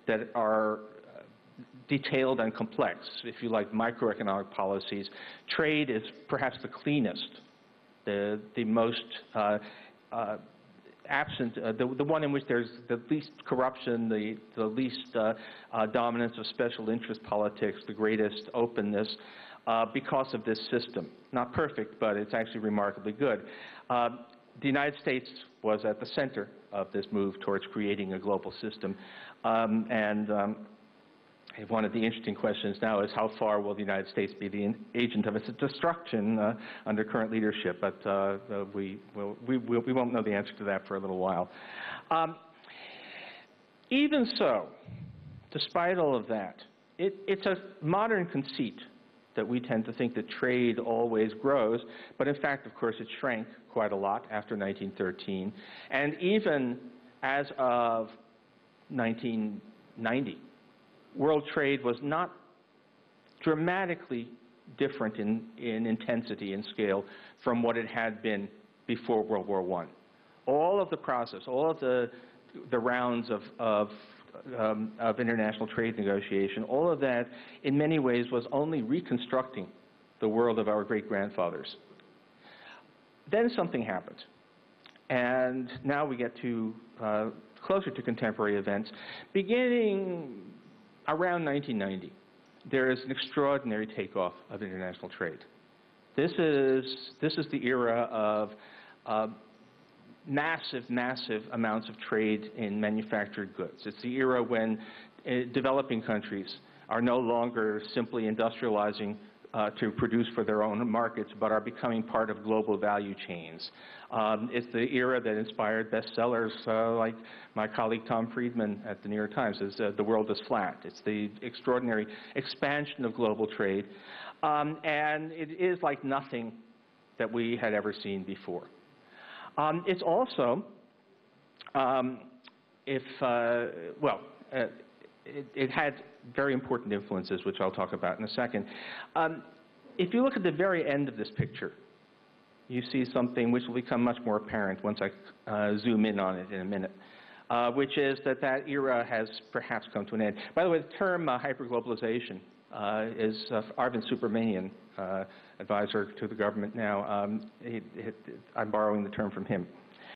that are detailed and complex. If you like microeconomic policies, trade is perhaps the cleanest, the most absent, the one in which there's the least corruption, the least dominance of special interest politics, the greatest openness, because of this system. Not perfect, but it's actually remarkably good. The United States was at the center of this move towards creating a global system. One of the interesting questions now is how far will the United States be the agent of its destruction under current leadership? But we won't know the answer to that for a little while. Even so, despite all of that, it's a modern conceit that we tend to think that trade always grows, but in fact, of course, it shrank quite a lot after 1913. And even as of 1990, world trade was not dramatically different in intensity and scale from what it had been before World War I. All of the process, all of the rounds of international trade negotiation, all of that, in many ways, was only reconstructing the world of our great-grandfathers. Then something happened, and now we get to closer to contemporary events. Beginning around 1990, there is an extraordinary takeoff of international trade. This is the era of massive amounts of trade in manufactured goods. It's the era when developing countries are no longer simply industrializing to produce for their own markets, but are becoming part of global value chains. It's the era that inspired bestsellers like my colleague Tom Friedman at the New York Times, is The World is Flat. It's the extraordinary expansion of global trade, and it is like nothing that we had ever seen before. It's also, it had very important influences, which I'll talk about in a second. If you look at the very end of this picture, you see something which will become much more apparent once I zoom in on it in a minute, which is that that era has perhaps come to an end. By the way, the term hyperglobalization is Arvind Subramanian, advisor to the government now. I'm borrowing the term from him.